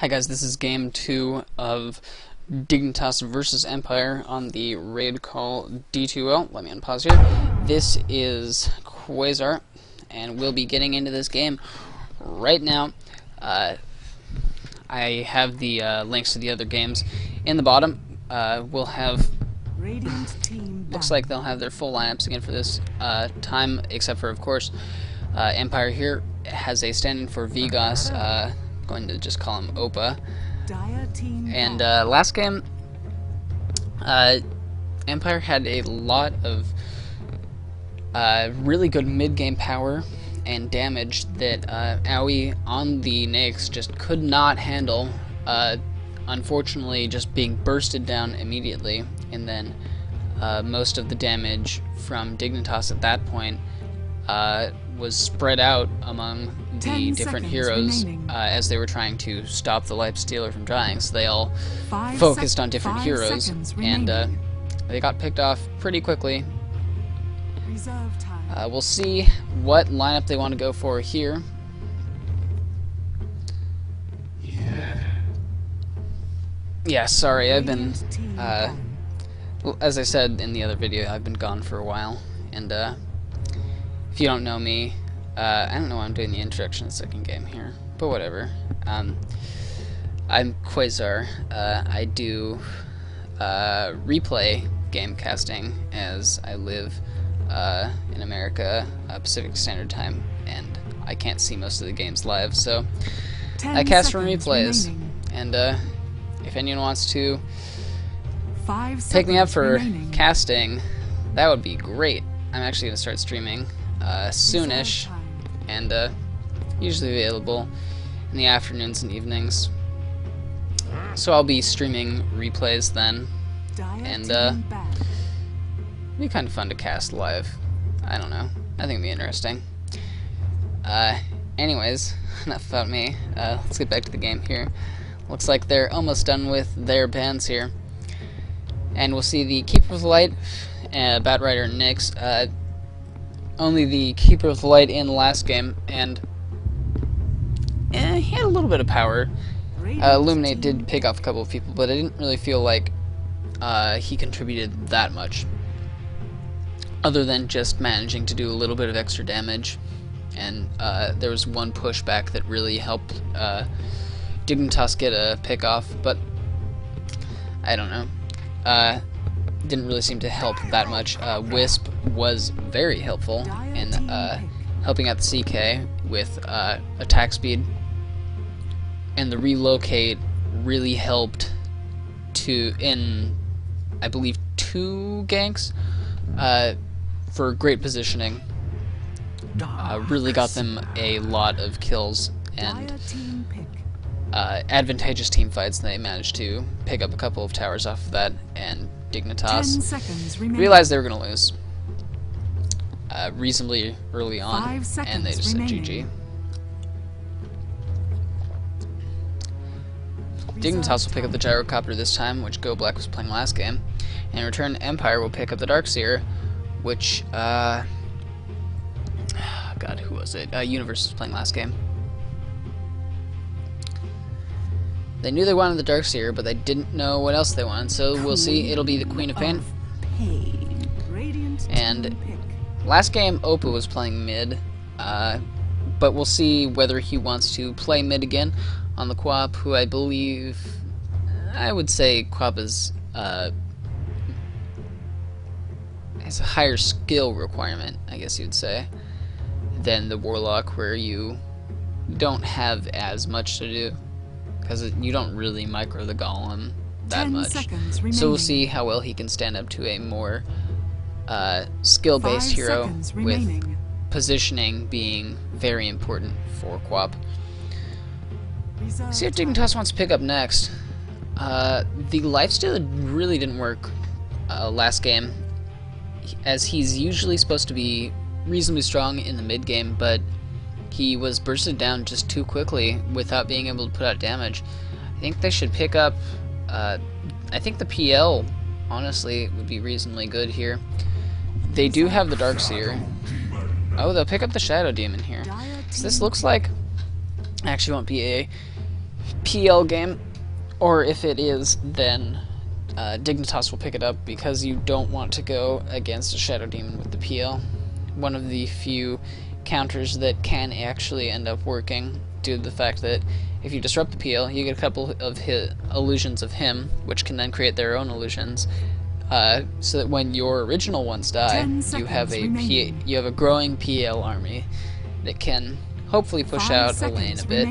Hi guys, this is game 2 of Dignitas versus Empire on the raid call D2L. Let me unpause here. This is Quasar, and we'll be getting into this game right now. I have the links to the other games in the bottom. We'll have... Looks like they'll have their full lineups again for this time, except for, of course, Empire here has a stand-in for Vegas. Going to just call him Opa. And last game, Empire had a lot of really good mid-game power and damage that Aoi on the Nyx just could not handle, unfortunately just being bursted down immediately, and then most of the damage from Dignitas at that point was spread out among the different heroes as they were trying to stop the Life Stealer from dying, so they all focused on different heroes, and they got picked off pretty quickly. We'll see what lineup they want to go for here. Yeah, sorry, I've been, as I said in the other video, I've been gone for a while, and if you don't know me, I don't know why I'm doing the introduction to the second game here, but whatever. I'm Quasar. I do replay game casting as I live in America, Pacific Standard Time, and I can't see most of the games live, so I cast from replays. And if anyone wants to pick me up for casting, that would be great. I'm actually going to start streaming soonish, and usually available in the afternoons and evenings. So I'll be streaming replays then, and it'll be kind of fun to cast live. I don't know. I think it'll be interesting. Anyways, enough about me. Let's get back to the game here. Looks like they're almost done with their bans here. And we'll see the Keeper of the Light, Batrider, Nyx. Only the Keeper of the Light in the last game, and he had a little bit of power. Illuminate did pick off a couple of people, but I didn't really feel like he contributed that much, other than just managing to do a little bit of extra damage. And there was one pushback that really helped Dignitas get a pick off, but I don't know. Didn't really seem to help that much. Wisp was very helpful in helping out the CK with attack speed, and the relocate really helped in I believe 2 ganks for great positioning. Really got them a lot of kills and advantageous team fights. They managed to pick up a couple of towers off of that, and Dignitas realized they were going to lose reasonably early on, and they just said GG. Dignitas will pick up the Gyrocopter this time, which Go Black was playing last game, and in return Empire will pick up the Darkseer, which, God, who was it? Universe was playing last game. They knew they wanted the Darkseer, but they didn't know what else they wanted, so we'll see. It'll be the Queen of Pain. And last game, Opa was playing mid, but we'll see whether he wants to play mid again on the Quap, who I believe, I would say Quap is, has a higher skill requirement, I guess you'd say, than the Warlock, where you don't have as much to do, because you don't really micro the Golem that much. So we'll see how well he can stand up to a more skill-based hero, with positioning being very important for Quap. See if Dignitas wants to pick up next. The Lifestealer really didn't work last game, as he's usually supposed to be reasonably strong in the mid-game, but he was bursted down just too quickly without being able to put out damage. I think they should pick up, I think the PL, honestly, would be reasonably good here. They do have the Darkseer. Oh, they'll pick up the Shadow Demon here. So this looks like, actually won't be a PL game, or if it is, then Dignitas will pick it up, because you don't want to go against a Shadow Demon with the PL. One of the few counters that can actually end up working, due to the fact that if you disrupt the PL, you get a couple of illusions of him, which can then create their own illusions, so that when your original ones die, you have a growing PL army that can hopefully push out a lane a bit.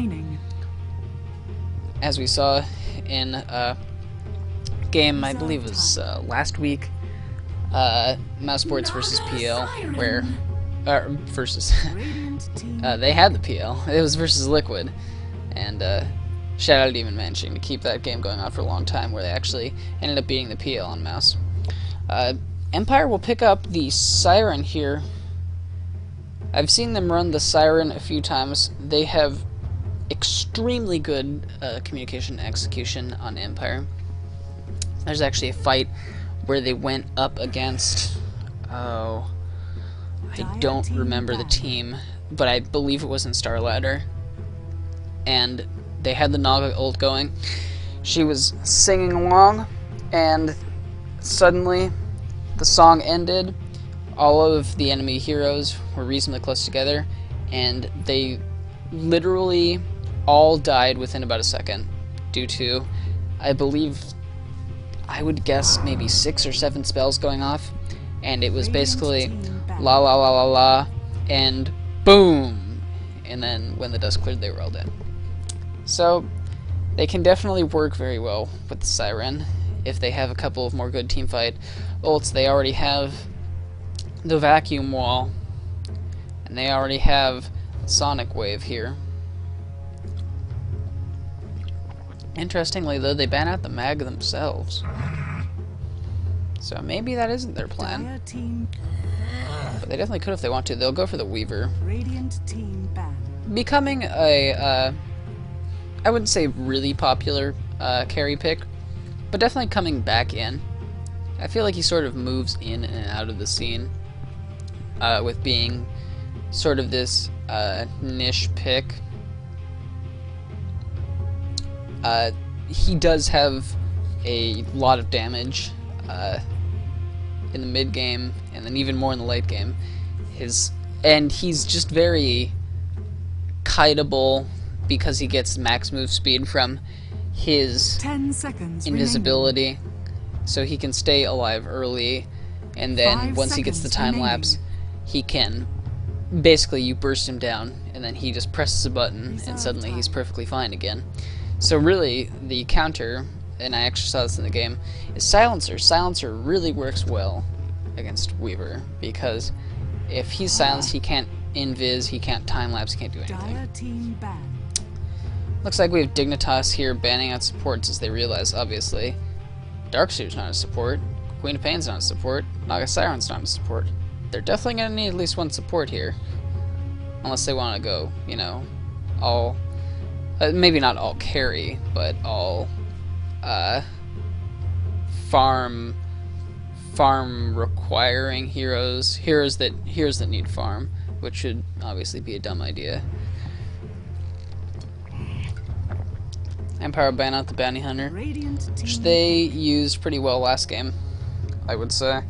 As we saw in a game, I believe it was last week, Mouse Sports versus PL, where versus they had the PL. It was versus Liquid, and Shadow Demon managing to keep that game going on for a long time, where they actually ended up beating the PL on Mouse. Empire will pick up the Siren here. I've seen them run the Siren a few times. They have extremely good communication and execution on Empire. There's actually a fight where they went up against, I don't remember the team, but I believe it was in Star Ladder, and they had the Naga ult going. She was singing along, and suddenly the song ended. All of the enemy heroes were reasonably close together, and they literally all died within about a second, due to, I believe, I would guess maybe 6 or 7 spells going off, and it was basically la la la la la, and boom, and then when the dust cleared, they were all dead. So they can definitely work very well with the Siren if they have a couple of more good teamfight ults. They already have the Vacuum Wall, and they already have Sonic Wave here. Interestingly, though, they ban out the Mag themselves, so maybe that isn't their plan. But they definitely could if they want to. They'll go for the Weaver, becoming a I wouldn't say really popular carry pick, but definitely coming back in. I feel like he sort of moves in and out of the scene, with being sort of this niche pick. He does have a lot of damage in the mid game, and then even more in the late game. And he's just very kiteable, because he gets max move speed from his 10 seconds invisibility, remaining. So he can stay alive early, and then once he gets the time lapse, he can basically, you burst him down, and then he just presses a button, and suddenly he's perfectly fine again. So really, the counter, and I actually saw this in the game, is Silencer. Silencer really works well against Weaver, because if he's silenced, he can't invis, he can't time-lapse, he can't do anything. Looks like we have Dignitas here banning out supports, as they realize, obviously, Darksuit's not a support, Queen of Pain's not a support, Naga Siren's not a support. They're definitely going to need at least one support here, unless they want to go, you know, all, maybe not all carry, but all farm requiring heroes that need farm, which should obviously be a dumb idea. Empire ban out the Bounty Hunter, which they used pretty well last game, I would say.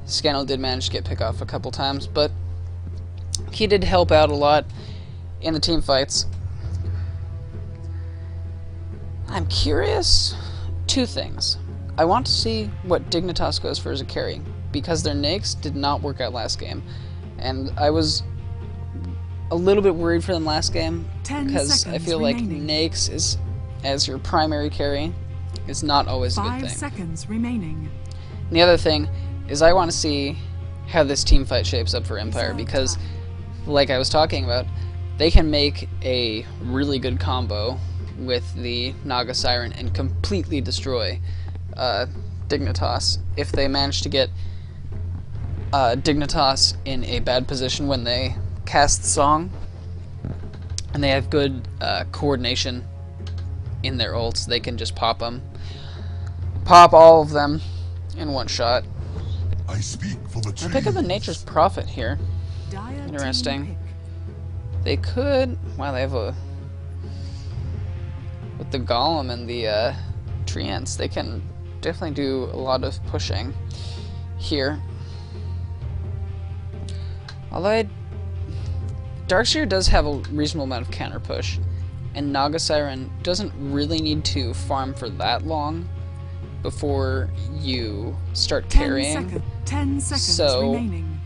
Scandal did manage to get pick off a couple times, but he did help out a lot in the team fights. I'm curious, two things. I want to see what Dignitas goes for as a carry, because their Nakes did not work out last game, and I was a little bit worried for them last game, because I feel like Nakes is, as your primary carry, is not always a good thing. 5 seconds remaining. And the other thing is I want to see how this team fight shapes up for Empire, because, like I was talking about, they can make a really good combo with the Naga Siren and completely destroy Dignitas if they manage to get Dignitas in a bad position when they cast the song, and they have good coordination in their ults. They can just pop all of them in one shot. I speak for the I'll pick up the Nature's Prophet here. Interesting. They could, wow, they have a with the Golem and the Treants, they can definitely do a lot of pushing here. Although Darkseer does have a reasonable amount of counter push, and Naga Siren doesn't really need to farm for that long before you start carrying. 10 seconds so remaining.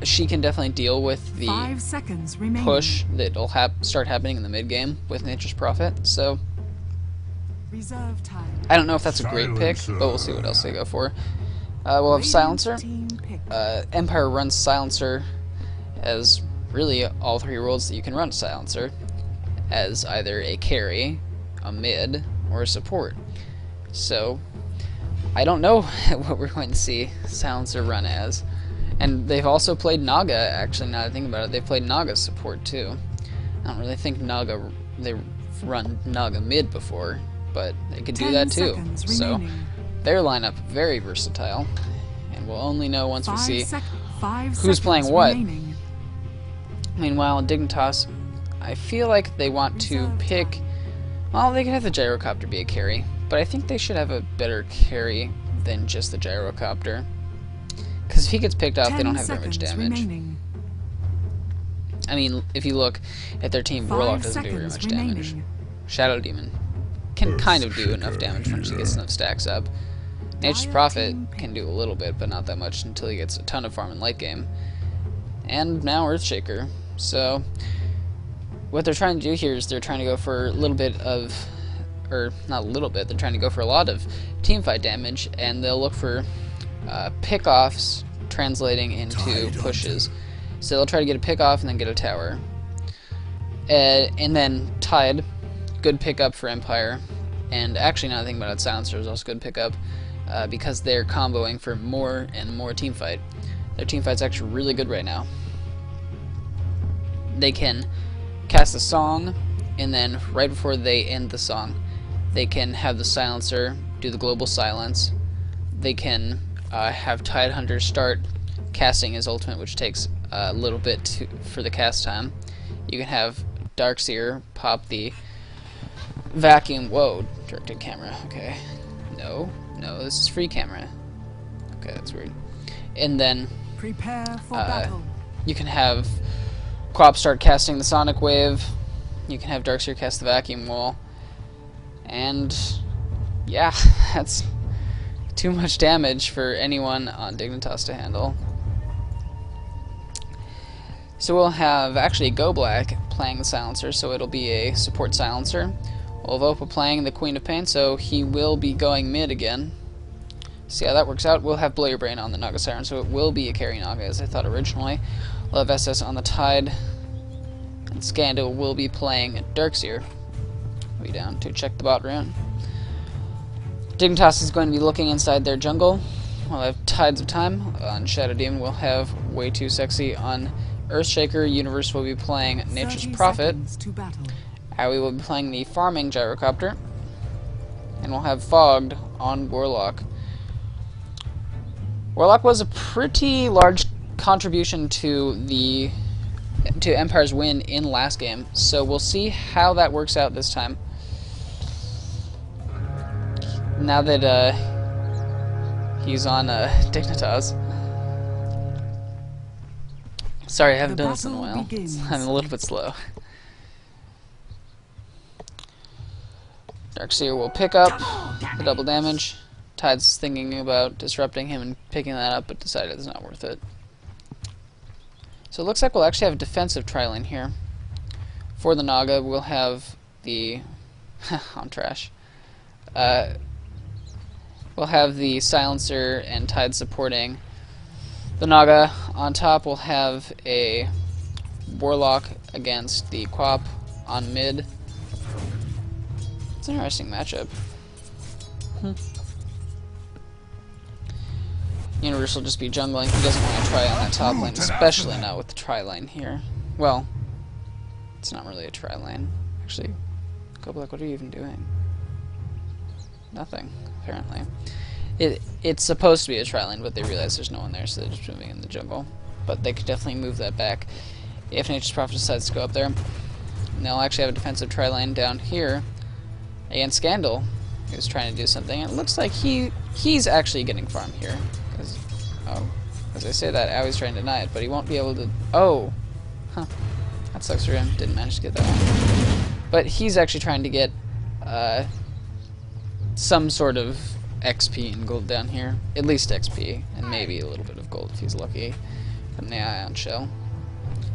She can definitely deal with the 5 seconds remaining. push that'll start happening in the mid game with Nature's Prophet. So Reserve time. I don't know if that's a great pick, but we'll see what else they go for. We'll have Silencer. Team pick. Empire runs Silencer as really all 3 roles that you can run Silencer, as either a carry, a mid, or a support. So I don't know what we're going to see Silencer run as. And they've also played Naga, actually, now that I think about it, they've played Naga support too. I don't really think they've run Naga mid before, but they could do that too. So their lineup, very versatile, and we'll only know once we see who's playing what. Remaining. Meanwhile, in Dignitas, I feel like they want to pick... Well, they could have the Gyrocopter be a carry, but I think they should have a better carry than just the Gyrocopter. Because if he gets picked off, they don't have very much damage. Remaining. I mean, if you look at their team, Warlock doesn't do very much damage. Shadow Demon can kind of do enough damage when she gets enough stacks up. Nature's Prophet can do a little bit, but not that much until he gets a ton of farm in late game. And now Earthshaker. So what they're trying to do here is they're trying to go for a little bit of, or not a little bit, they're trying to go for a lot of teamfight damage, and they'll look for pick-offs translating into pushes. So they'll try to get a pick-off and then get a tower. And then Tide, good pickup for Empire. And actually, now that I think about it, Silencer is also good pickup because they're comboing for more and more teamfight. Their teamfight's actually really good right now. They can cast a song, and then right before they end the song, they can have the Silencer do the global silence. They can have Tidehunter start casting his ultimate, which takes a little bit for the cast time. You can have Darkseer pop the vacuum. Whoa, directed camera. Okay. No, this is free camera. Okay, that's weird. And then Prepare for battle. you can have Quap start casting the Sonic Wave. You can have Darkseer cast the Vacuum Wall. And yeah, that's too much damage for anyone on Dignitas to handle. So we'll have actually Go Black playing the Silencer, so it'll be a support Silencer. We'll have Opa playing the Queen of Pain, so he will be going mid again. See how that works out. We'll have Blair Brain on the Naga Siren, so it will be a carry Naga, as I thought originally. We'll have SS on the Tide, and Scandal will be playing Darkseer. We'll be down to check the bot rune. Dignitas is going to be looking inside their jungle. We'll have Tides of Time on Shadow Demon. We'll have Way Too Sexy on Earthshaker. Universe will be playing Nature's Prophet. Owie will be playing the Farming Gyrocopter. And we'll have Fogged on Warlock. Warlock was a pretty large contribution to Empire's win in last game, so we'll see how that works out this time. Now that he's on Dignitas. Sorry, I haven't done this in a while. I'm a little bit slow. Darkseer will pick up the double damage. Tide's thinking about disrupting him and picking that up, but decided it's not worth it. So it looks like we'll actually have a defensive tri-lane here. For the Naga, we'll have the... I'm trash. We'll have the Silencer and Tide supporting the Naga. On top, we'll have a Warlock against the Quap on mid. It's an interesting matchup. Universe will just be jungling. He doesn't want to try on that top lane, especially not with the tri-lane here. Well, it's not really a tri-lane. Actually, Go Black, what are you even doing? Nothing, apparently. It's supposed to be a tri-lane, but they realize there's no one there, so they're just moving in the jungle. But they could definitely move that back if Nature's Prophet decides to go up there. And they'll actually have a defensive tri-lane down here against Scandal. He was trying to do something, and it looks like he's actually getting farm here. Because, oh, as I say that, Owie's trying to deny it, but he won't be able to... Oh! Huh. That sucks for him. Didn't manage to get that one. But he's actually trying to get some sort of XP and gold down here. At least XP, and maybe a little bit of gold if he's lucky from the ion shell.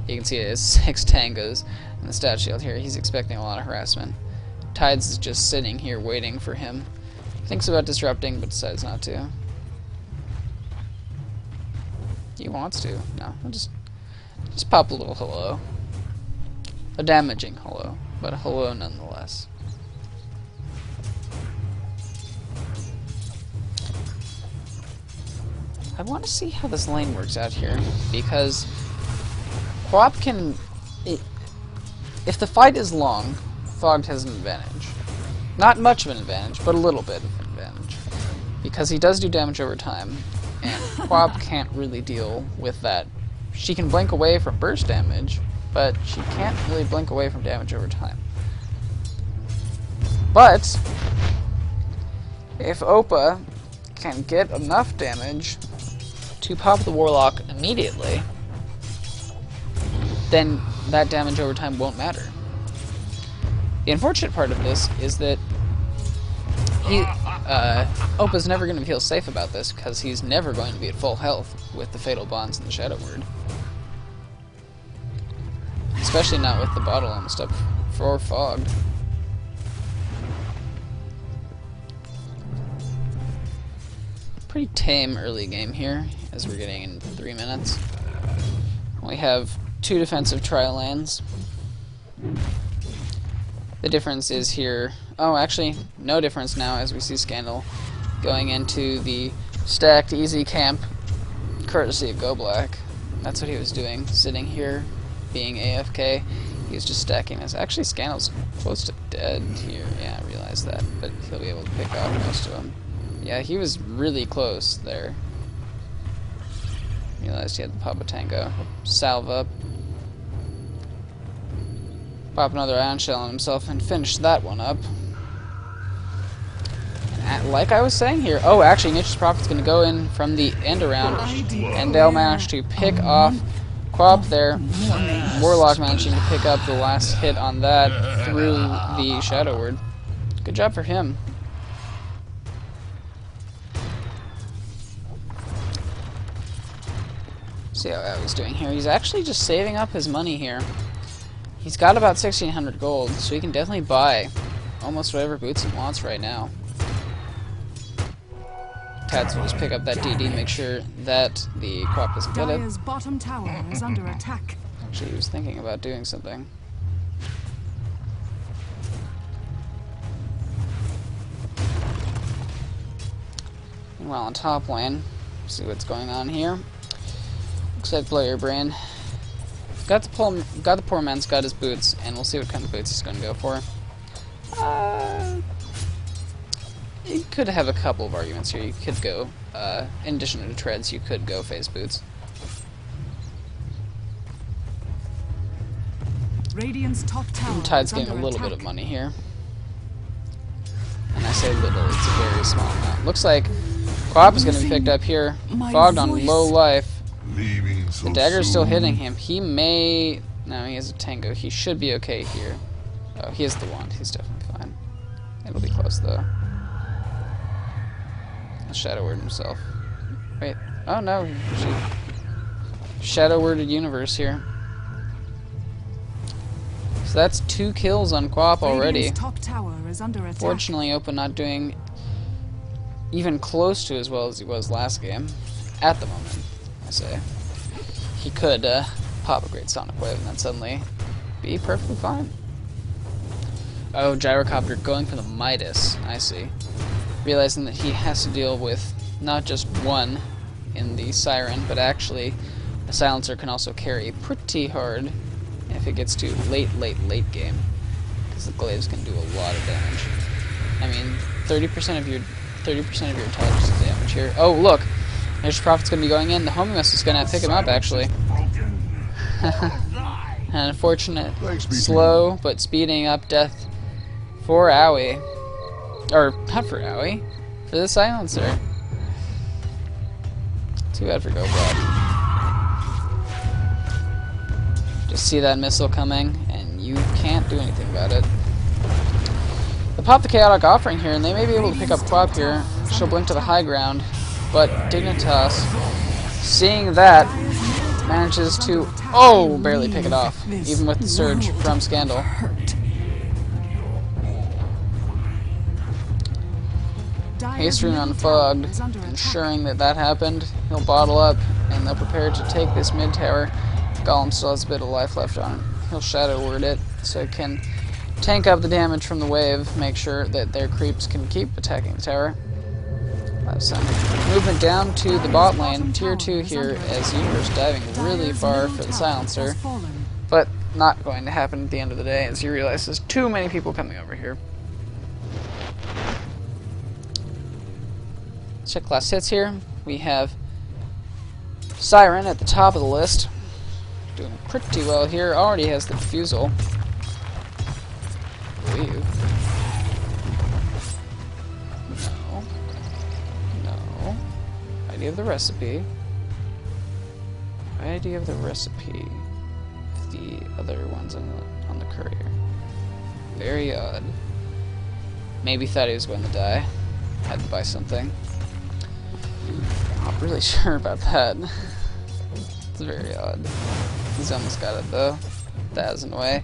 You can see it has 6 tangos in the stat shield here. He's expecting a lot of harassment. Tides is just sitting here waiting for him. Thinks about disrupting, but decides not to. He wants to. No, I'll just pop a little hello. A damaging hello, but a hello nonetheless. I want to see how this lane works out here, because Quap can... if the fight is long, Fogged has an advantage. Not much of an advantage, but a little bit of an advantage. Because he does do damage over time, and Quap can't really deal with that. She can blink away from burst damage, but she can't really blink away from damage over time. But if Oppa can get enough damage to pop the Warlock immediately, then that damage over time won't matter. The unfortunate part of this is that Oppa's never going to feel safe about this, because he's never going to be at full health with the Fatal Bonds and the Shadow Word. Especially not with the bottle almost up for Fogged. Pretty tame early game here, as we're getting in 3 minutes. We have 2 defensive trial lands. The difference is here... Oh, actually, no difference now, as we see Scandal going into the stacked easy camp, courtesy of Go Black. That's what he was doing, sitting here, being AFK. He was just stacking this. Actually, Scandal's close to dead here. Yeah, I realized that, but he'll be able to pick off most of them. Yeah, he was really close there. Realized he had the Papa Tango. Salve up. Pop another Ion Shell on himself and finish that one up. And like I was saying here, oh, actually, Nature's Prophet's going to go in from the end around, and they'll manage to pick off Quap there. Warlock managing to pick up the last hit on that through the Shadow Word. Good job for him. See how he's doing here. He's actually just saving up his money here. He's got about 1,600 gold, so he can definitely buy almost whatever boots he wants right now. Tats will just pick up that DD, make sure that the Quap doesn't get it. Dire's bottom tower is under attack. Actually, he was thinking about doing something. Meanwhile, on top lane, see what's going on here. Looks like Player Brain got the poor man's got his boots, and we'll see what kind of boots he's going to go for. You could have a couple of arguments here. You could go, in addition to treads, you could go phase boots. Radiant's top tower Tide's is getting a under little attack. bit of money here. And I say little, it's a very small amount. Looks like Quap is going to be picked up here. Fogged on low life. The dagger's still hitting him. He may... No, he has a Tango. He should be okay here. Oh, he has the wand. He's definitely fine. It'll be close, though. A Shadow Word himself. Wait. Oh, no. Shadow Worded Universe here. So that's 2 kills on Quap already. Radiant's top tower is under attack. Fortunately, Open not doing even close to as well as he was last game. At the moment, I say. He could pop a Great Sonic Wave and then suddenly be perfectly fine. Oh, Gyrocopter going for the Midas. I see. Realizing that he has to deal with not just one in the Siren, but actually the Silencer can also carry pretty hard if it gets to late game. Because the Glaives can do a lot of damage. I mean, 30% of your intelligence damage here. Oh, look! Nature's Prophet's going to be going in. The Homing Mist is going to pick him up, actually. An unfortunate, slow, but speeding up death for Owie. Or, not for Owie. For the silencer. Too bad for Go Black. Just see that missile coming, and you can't do anything about it. They pop the Chaotic Offering here, and they may be able to pick up Quap here. She'll blink to the high ground, but Dignitas, seeing that, manages to, barely pick it off, even with the surge from Scandal. Haste Rune unfogged, ensuring that happened. He'll bottle up, and they'll prepare to take this mid tower. Golem still has a bit of life left on it. He'll Shadow Word it, so it can tank up the damage from the wave, make sure that their creeps can keep attacking the tower. Have some movement down to the bot lane, tier 2 here, as Universe diving really far for the silencer, but not going to happen at the end of the day, as you realize there's too many people coming over here. Let's check last hits here. We have Siren at the top of the list, doing pretty well here, already has the defusal. I believe. No. Idea of the recipe. Idea of the recipe. The other ones on the courier. Very odd. Maybe thought he was going to die. Had to buy something. Not really sure about that. It's very odd. He's almost got it though. 1,000 away.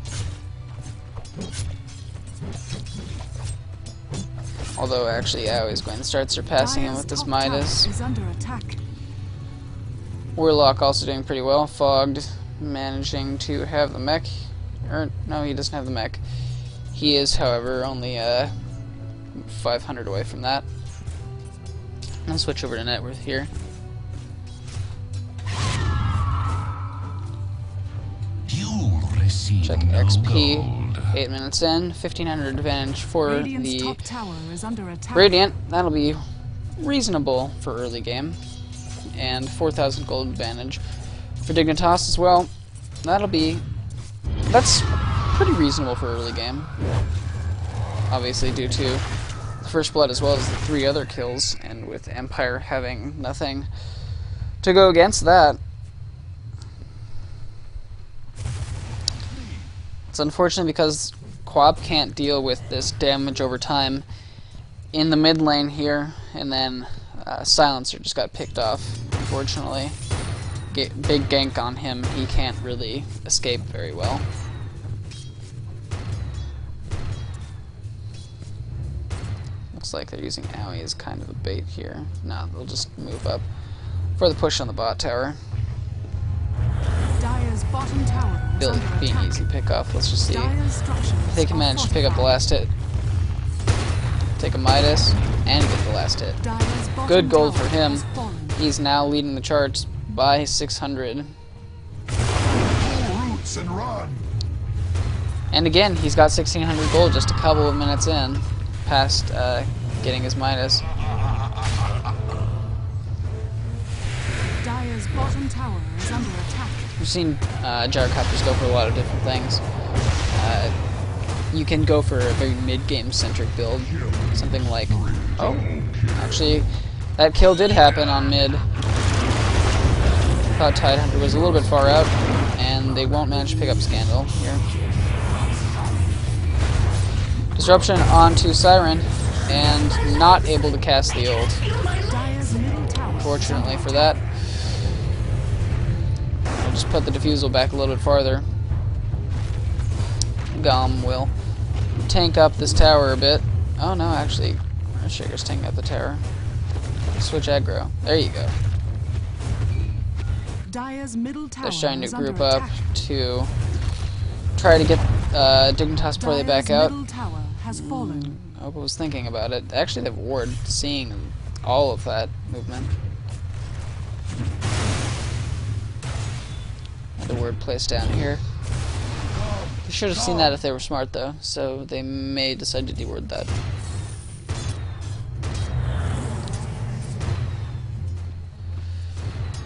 Although actually Owie's going to start surpassing him with this Midas. Warlock also doing pretty well. Fogged, managing to have the mech. Or no, he doesn't have the mech. He is, however, only 500 away from that. I'll switch over to net worth here. Check XP. 8 minutes in, 1500 advantage for the Radiant. That'll be reasonable for early game, and 4,000 gold advantage for Dignitas as well. That's pretty reasonable for early game. Obviously, due to the first blood as well as the 3 other kills, and with Empire having nothing to go against that. It's unfortunate because Quap can't deal with this damage over time in the mid lane here, and then Silencer just got picked off, unfortunately. Big gank on him, he can't really escape very well. Looks like they're using Owie as kind of a bait here. No, they'll just move up for the push on the bot tower. Bottom tower Billy being easy pick off. Let's just see if they can manage to pick up the last hit. Take a Midas and get the last hit. Good gold for him. He's now leading the charts by 600. Roots and run. And again, he's got 1600 gold just a couple of minutes in, past getting his Midas. Dire's bottom tower is under attack. We've seen gyrocopters go for a lot of different things. You can go for a very mid-game centric build, something like, actually, that kill did happen on mid. Thought Tidehunter was a little bit far out, and they won't manage to pick up Scandal here. Disruption onto Siren, and not able to cast the ult. Fortunately for that. I'll just put the defusal back a little bit farther. Golem will tank up this tower a bit. Oh no, actually, Sugar's tanking up the tower. Switch aggro. There you go. They're starting to group up to try to get Dignitas before they back out. I was thinking about it. Actually, they have ward, seeing all of that movement. The word placed down here. They should have seen that if they were smart, though, so they may decide to deward that.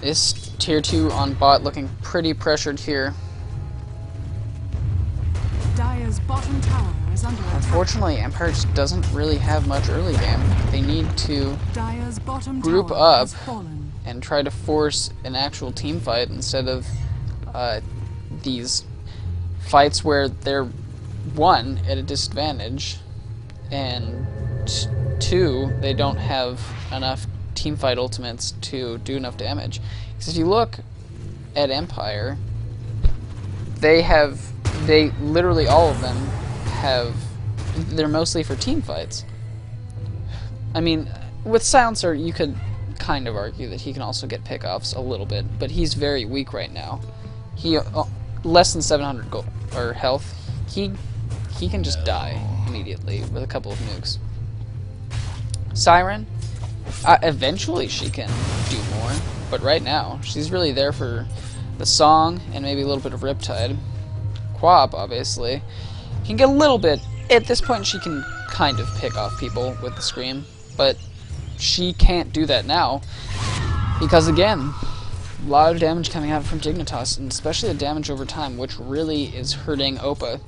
This tier 2 on bot looking pretty pressured here. Dire's bottom tower is is under attack. Unfortunately, Empire just doesn't really have much early game. They need to Dire's bottom group tower up has fallen. and try to force an actual team fight instead of these fights where they're, one, at a disadvantage, and two, they don't have enough team fight ultimates to do enough damage. Because if you look at Empire, they literally all of them have, they're mostly for team fights. I mean, with Silencer, you could kind of argue that he can also get pickoffs a little bit, but he's very weak right now. He less than 700 gold or health. He can just die immediately with a couple of nukes. Siren, eventually she can do more, but right now she's really there for the song and maybe a little bit of Riptide. Quap, obviously, can get a little bit. At this point, she can kind of pick off people with the Scream, but she can't do that now because, again, a lot of damage coming out from Dignitas, and especially the damage over time, which really is hurting Oppa.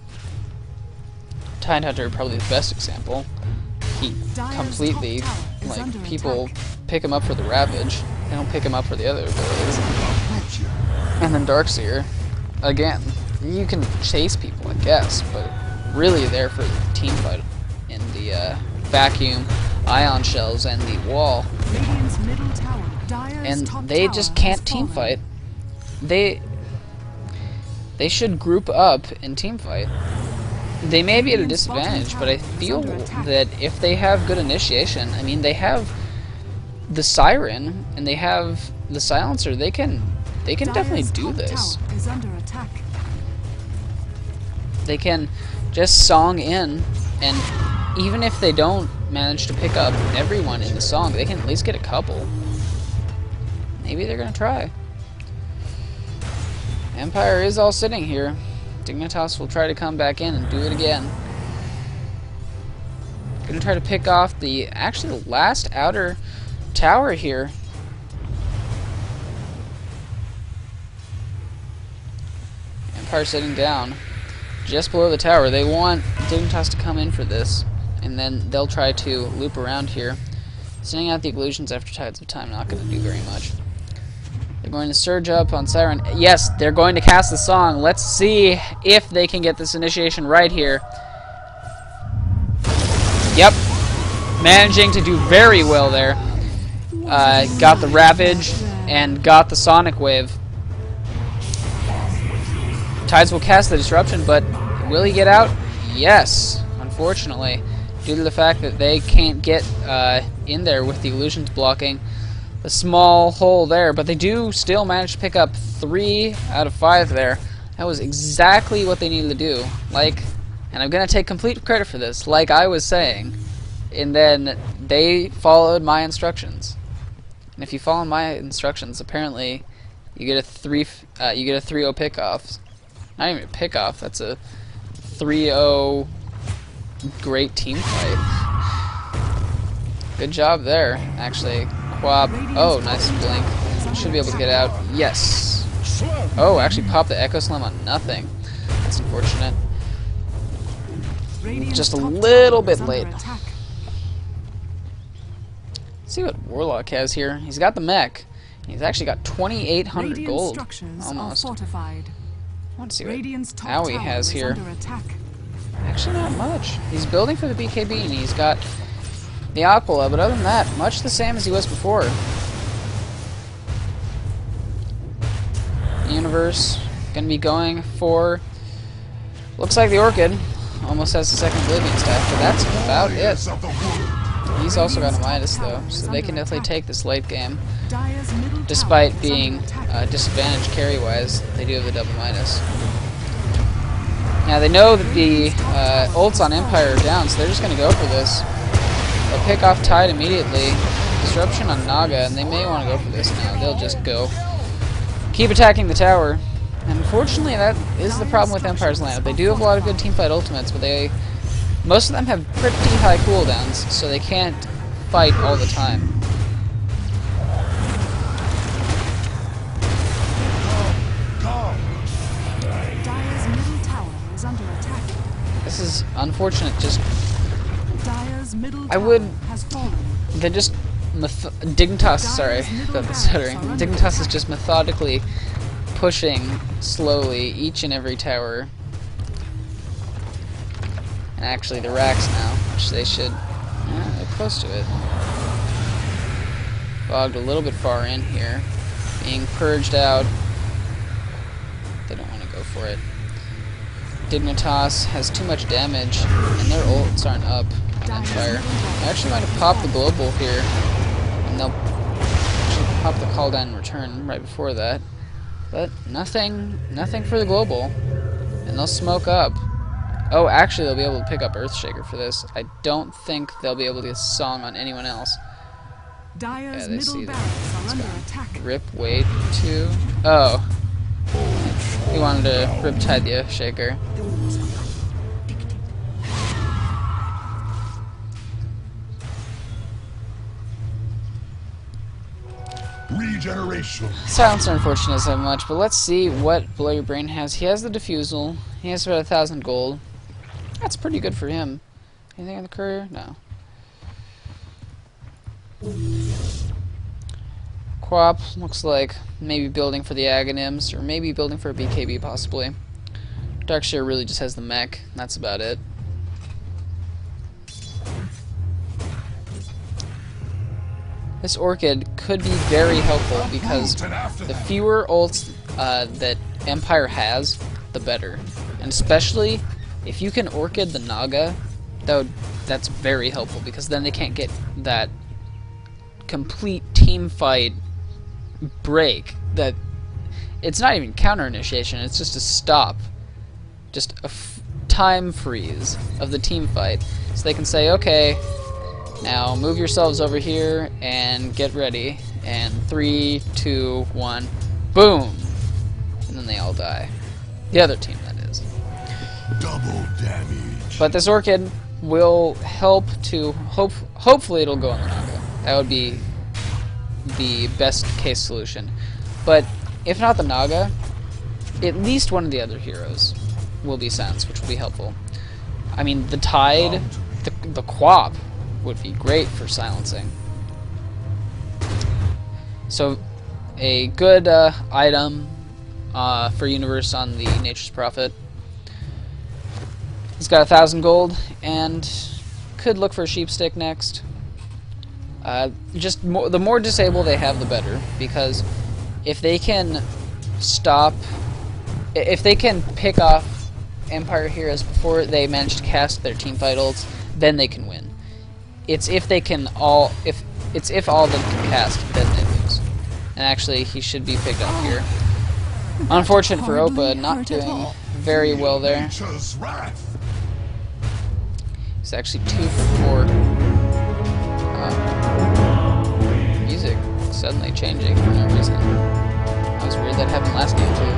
Tidehunter, probably the best example. He completely, like, people pick him up for the Ravage, they don't pick him up for the other abilities. And then Darkseer, again, you can chase people, I guess, but really there for the team fight in the vacuum, ion shells, and the wall. Radiant's middle tower. And they just can't team fight. They should group up and team fight. They may be at a disadvantage, but I feel that if they have good initiation, I mean, they have the Siren and they have the Silencer, they can definitely do this. Is under attack. They can just song in, and even if they don't manage to pick up everyone in the song, they can at least get a couple. Maybe they're gonna try. Empire is all sitting here. Dignitas will try to come back in and do it again. Gonna try to pick off actually the last outer tower here. Empire sitting down just below the tower. They want Dignitas to come in for this, and then they'll try to loop around here. Sending out the illusions after Tides of Time, not going to do very much. They're going to surge up on Siren. Yes, they're going to cast the song. Let's see if they can get this initiation right here. Yep. Managing to do very well there. Got the Ravage and got the Sonic Wave. Tides will cast the Disruption, but will he get out? Yes, unfortunately, due to the fact that they can't get in there with the illusions blocking the small hole there, but they do still manage to pick up 3 out of 5 there. That was exactly what they needed to do. And I'm going to take complete credit for this, like I was saying, and then they followed my instructions. And if you follow my instructions, apparently you get a 3-0 pickoff. Not even a pickoff, that's a 3-0 great team fight. Good job there, actually. Quap. Oh, nice blink. Should be able to get out. Yes. Oh, actually popped the Echo Slam on nothing. That's unfortunate. Just a little bit late. Let's see what Warlock has here. He's got the mech. He's actually got 2,800 gold. Almost. I want to see what Owie has here. Actually, not much. He's building for the BKB, and he's got the Aquila, but other than that, much the same as he was before. Universe gonna be going for, looks like the Orchid. Almost has the second Oblivion staff, but that's about it. He's also got a Midas though, so they can definitely take this late game. Despite being disadvantaged carry-wise, they do have the double Midas. Now they know that the ults on Empire are down, so they're just gonna go for this. They'll pick off Tide immediately. Disruption on Naga, and they may want to go for this now. They'll just go. Keep attacking the tower. And unfortunately, that is the problem with Empire's lineup. They do have a lot of good teamfight ultimates, but most of them have pretty high cooldowns, so they can't fight all the time. This is unfortunate. Just Dire's middle I tower would. has fallen. They just Dignitas. Sorry, got the stuttering. Dignitas is just methodically pushing slowly each and every tower. And actually, the racks now, which they should. Yeah, they're close to it. Bogged a little bit far in here, being purged out. They don't want to go for it. Dignitas has too much damage, and their ults aren't up on Empire. I actually might have popped the global here, and they'll actually pop the call down in return right before that. But nothing for the global, and they'll smoke up. Oh, actually, they'll be able to pick up Earthshaker for this. I don't think they'll be able to get Song on anyone else. Dire's Yeah, they see middle that. barracks are It's under gone. attack. Rip, wait, 2. Oh. He wanted to riptide the Earthshaker. Regeneration. Silencer unfortunately doesn't have much, but let's see what Blow Your Brain has. He has the Diffusal. He has about 1,000 gold. That's pretty good for him. Anything on the courier? No. Quap looks like maybe building for the Aghanims, or maybe building for a BKB possibly. Darkshare really just has the mech. That's about it. This Orchid could be very helpful because the fewer ults that Empire has, the better. And especially if you can Orchid the Naga, that's very helpful because then they can't get that complete team fight break. That it's not even counter initiation; it's just a stop, just a time freeze of the team fight, so they can say, okay. Now move yourselves over here and get ready. And 3, 2, 1, boom! And then they all die. The other team, that is. Double damage. But this Orchid will help to hopefully it'll go on the Naga. That would be the best case solution. But if not the Naga, at least one of the other heroes will be silenced, which will be helpful. I mean, the Tide, the Quap would be great for silencing. So, a good item for Universe on the Nature's Prophet. He's got 1,000 gold, and could look for a Sheepstick next. The more disable they have, the better, because if they can pick off Empire heroes before they manage to cast their teamfight ults, then they can win. It's if all of them can cast, then they lose. And actually, he should be picked up here. Unfortunate for Opa, not doing very well there. Nature's wrath. He's actually 2 for 4. Music suddenly changing for no reason. That was weird. That happened last game too.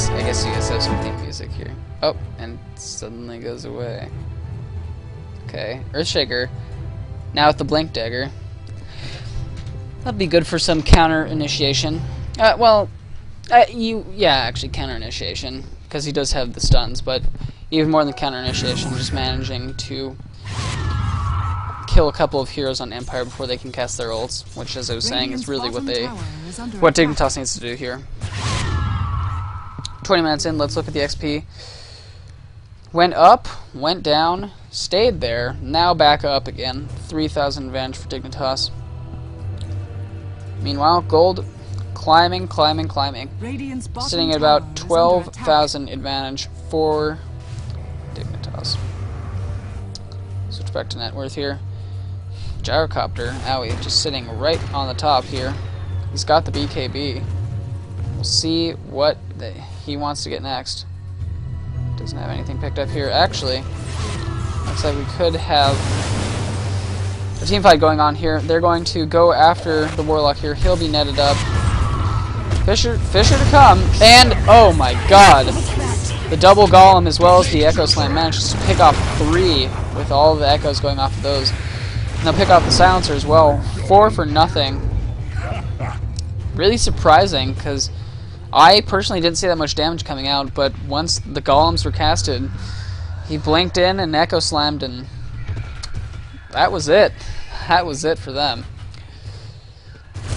I guess you guys have some theme music here. Oh, and suddenly goes away. Okay, Earthshaker. Now with the Blink Dagger. That'd be good for some counter initiation. Actually counter initiation, because he does have the stuns, but even more than counter initiation, just managing to kill a couple of heroes on Empire before they can cast their ults, which, as I was saying, is really what Dignitas needs to do here. 20 minutes in, let's look at the XP. Went up, went down, stayed there, now back up again. 3,000 advantage for Dignitas. Meanwhile, gold climbing. Sitting at about 12,000 advantage for Dignitas. Switch back to net worth here. Gyrocopter, owie, just sitting right on the top here. He's got the BKB. We'll see what he wants to get next. Doesn't have anything picked up here. Actually, looks like we could have a team fight going on here. They're going to go after the Warlock here. He'll be netted up. Fisher to come, and oh my god! The double golem as well as the Echo Slam manages to pick off 3 with all the echoes going off of those. And they'll pick off the silencer as well. 4 for nothing. Really surprising, because I personally didn't see that much damage coming out, but once the golems were casted, he blinked in and Echo Slammed, and that was it. That was it for them.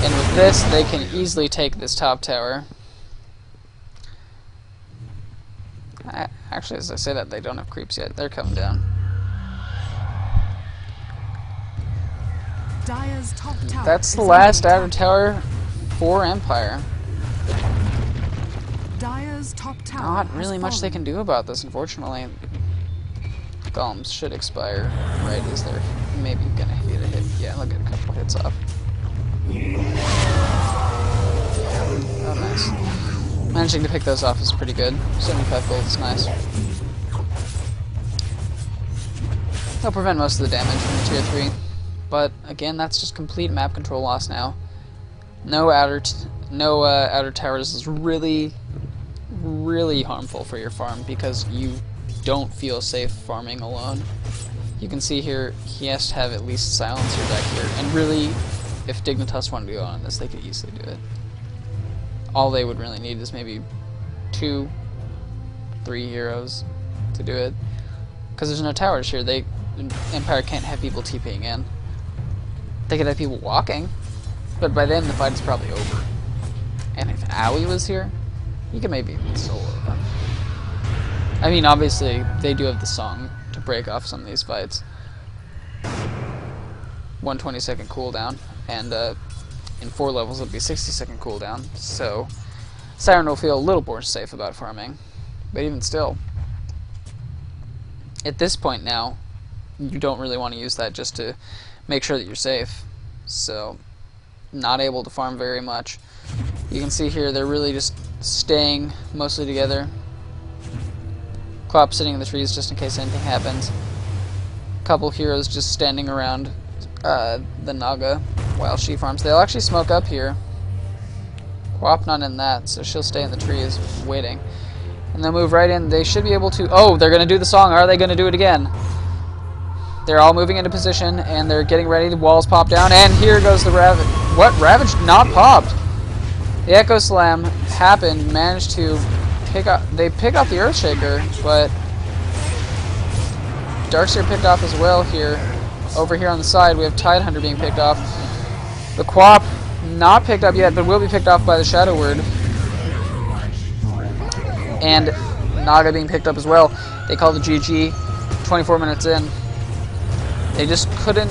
And with this, they can easily take this top tower. Actually, as I say that, they don't have creeps yet. They're coming down. Dire's top tower That's the is last under outer tower for Empire. Dire's top tower Not really has much they fallen. can do about this, unfortunately. Golems should expire right as they're maybe gonna get a hit. Yeah, they'll get a couple hits off. Oh, nice. Managing to pick those off is pretty good. 75 gold is nice. They'll prevent most of the damage from the tier 3. But again, that's just complete map control loss now. No outer towers is really harmful for your farm because you don't feel safe farming alone. You can see here he has to have at least silencer back here, and really, if Dignitas wanted to go on this, they could easily do it. All they would really need is maybe 2, 3 heroes to do it, because there's no towers here. Empire can't have people TPing in. They could have people walking, but by then the fight is probably over. And if Owie was here, he could maybe solo them. I mean, obviously, they do have the song to break off some of these fights. 120-second cooldown, and in 4 levels it'll be 60-second cooldown, so Siren will feel a little more safe about farming. But even still, at this point now, you don't really want to use that just to make sure that you're safe. So, not able to farm very much. You can see here they're really just staying mostly together. Clop sitting in the trees just in case anything happens. Couple heroes just standing around the Naga while she farms. They'll actually smoke up here. Quap not in that, so she'll stay in the trees waiting. And they'll move right in. They should be able to... Oh, they're going to do the song. Are they going to do it again? They're all moving into position, and they're getting ready. The walls pop down, and here goes the Ravage. What? Ravage not popped. The Echo Slam happened, managed to pick up... They pick off the Earthshaker, but Darkseer picked off as well here. Over here on the side, we have Tidehunter being picked off. The Quap not picked up yet, but will be picked off by the Shadow Word. And Naga being picked up as well. They call the GG 24 minutes in. They just couldn't...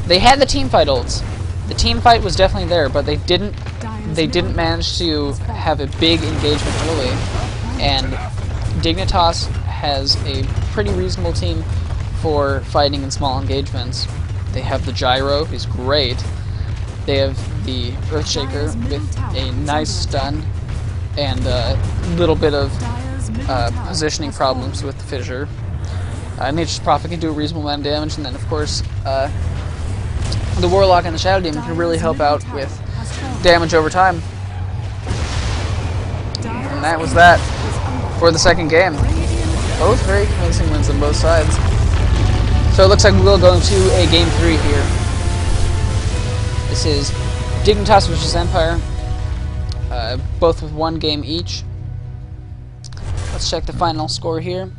They had the teamfight ults. The teamfight was definitely there, but they didn't manage to have a big engagement early. And Dignitas has a pretty reasonable team for fighting in small engagements. They have the Gyro, who's great. They have the Earthshaker with a nice stun and a little bit of positioning problems with the Fissure. Nature's Prophet can do a reasonable amount of damage, and then of course the Warlock and the Shadow Demon can really help out with damage over time. And that was that for the second game. Both very convincing wins on both sides. So it looks like we will go into a game 3 here. This is Dignitas vs Empire, both with 1 game each. Let's check the final score here.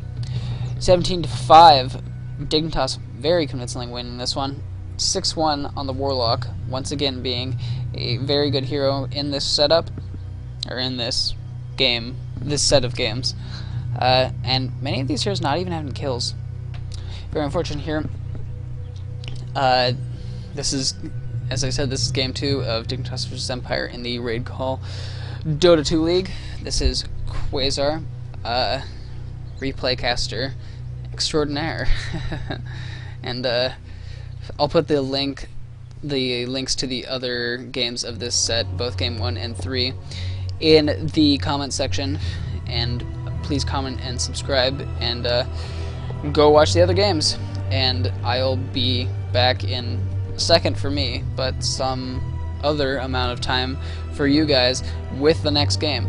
17-5. Dignitas very convincingly winning this one. 6-1 on the Warlock, once again being a very good hero in this setup, or in this game, this set of games. And many of these heroes not even having kills. Very unfortunate here. This is, as I said, this is game 2 of Dignitas vs Empire in the raid call Dota 2 League. This is Quasar, replay caster extraordinaire. And I'll put the links to the other games of this set, both game 1 and 3, in the comment section. And please comment and subscribe, and go watch the other games. And I'll be back in second for me, but some other amount of time for you guys with the next game.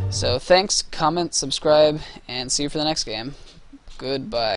So thanks, comment, subscribe, and see you for the next game. Goodbye.